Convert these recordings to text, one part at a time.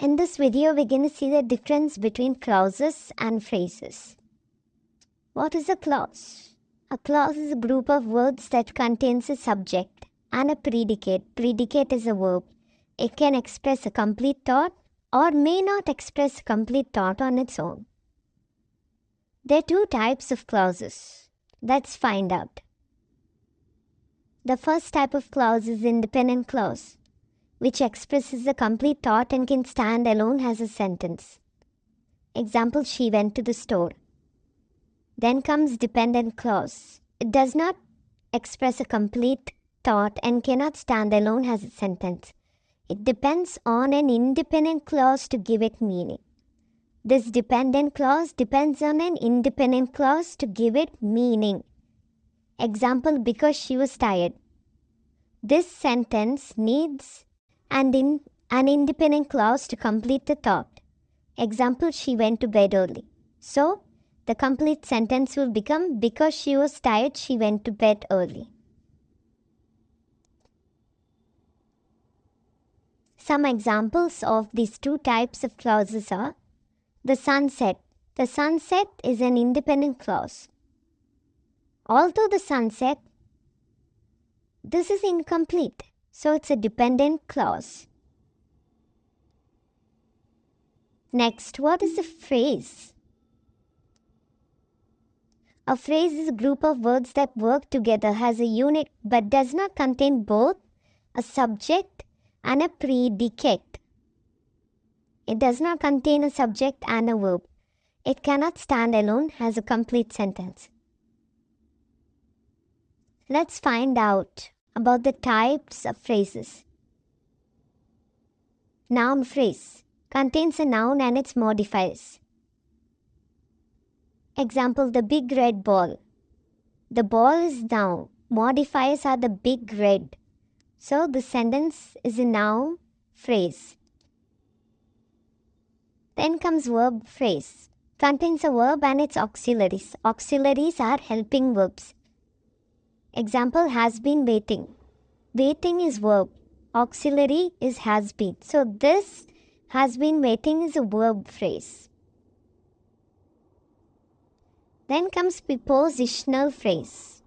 In this video, we're going to see the difference between clauses and phrases. What is a clause? A clause is a group of words that contains a subject and a predicate. Predicate is a verb. It can express a complete thought or may not express a complete thought on its own. There are two types of clauses. Let's find out. The first type of clause is independent clause, which expresses a complete thought and can stand alone as a sentence. Example, she went to the store. Then comes dependent clause. It does not express a complete thought and cannot stand alone as a sentence. It depends on an independent clause to give it meaning. This dependent clause depends on an independent clause to give it meaning. Example, because she was tired. This sentence needs an independent clause to complete the thought. Example, she went to bed early. So, the complete sentence will become, because she was tired, she went to bed early. Some examples of these two types of clauses are the sunset. The sunset is an independent clause. Although the sunset, this is incomplete, so it's a dependent clause. Next, what is a phrase? A phrase is a group of words that work together as a unit but does not contain both a subject and a predicate. It does not contain a subject and a verb. It cannot stand alone as a complete sentence. Let's find out about the types of phrases. Noun phrase contains a noun and its modifiers. Example, the big red ball. The ball is noun. Modifiers are the big red. So the sentence is a noun phrase. Then comes verb phrase. Contains a verb and its auxiliaries. Auxiliaries are helping verbs. Example, has been waiting. Waiting is verb. Auxiliary is has been. So this has been waiting is a verb phrase. Then comes prepositional phrase.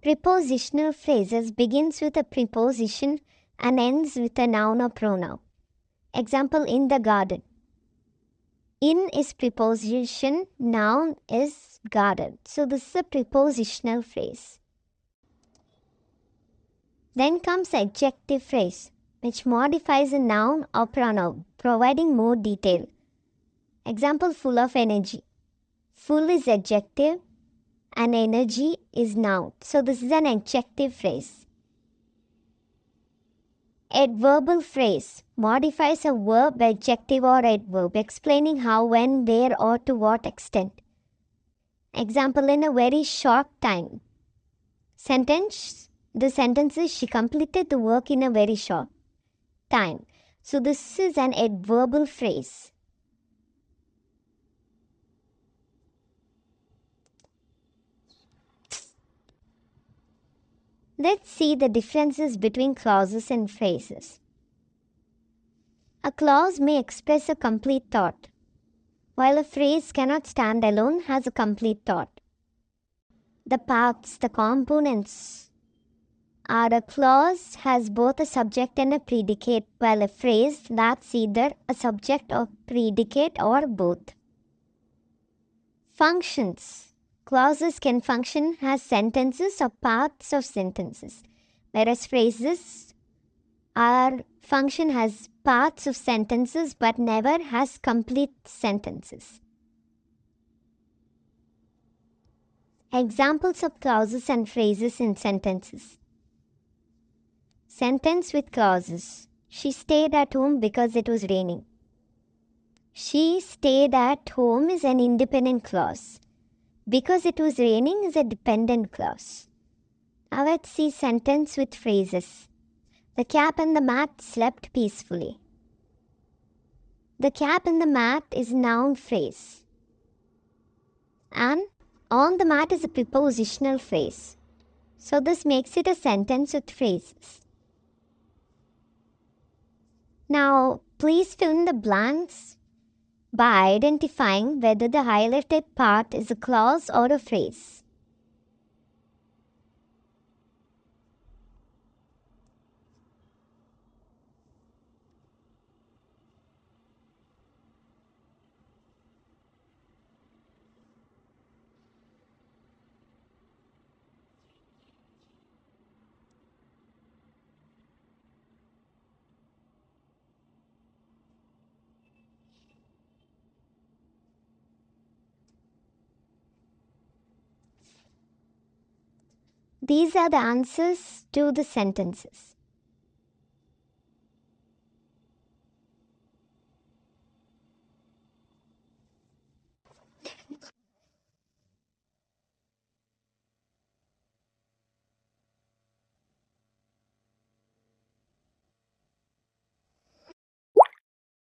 Prepositional phrases begins with a preposition and ends with a noun or pronoun. Example, in the garden. In is preposition, noun is garden. So this is a prepositional phrase. Then comes adjective phrase, which modifies a noun or pronoun, providing more detail. Example, full of energy. Full is adjective and energy is noun. So this is an adjective phrase. Adverbial phrase modifies a verb, adjective or adverb, explaining how, when, where or to what extent. Example, in a very short time. The sentence is, she completed the work in a very short time. So this is an adverbial phrase. Let's see the differences between clauses and phrases. A clause may express a complete thought, while a phrase cannot stand alone as a complete thought. The parts, the components are a clause has both a subject and a predicate, while a phrase lacks either a subject or predicate or both. Functions. Clauses can function as sentences or parts of sentences, whereas phrases function as parts of sentences but never as complete sentences. Examples of clauses and phrases in sentences. Sentence with clauses. She stayed at home because it was raining. She stayed at home is an independent clause. Because it was raining is a dependent clause. Now let's see sentence with phrases. The cat and the mat slept peacefully. The cat and the mat is a noun phrase. And on the mat is a prepositional phrase. So this makes it a sentence with phrases. Now Please fill in the blanks by identifying whether the highlighted part is a clause or a phrase. These are the answers to the sentences.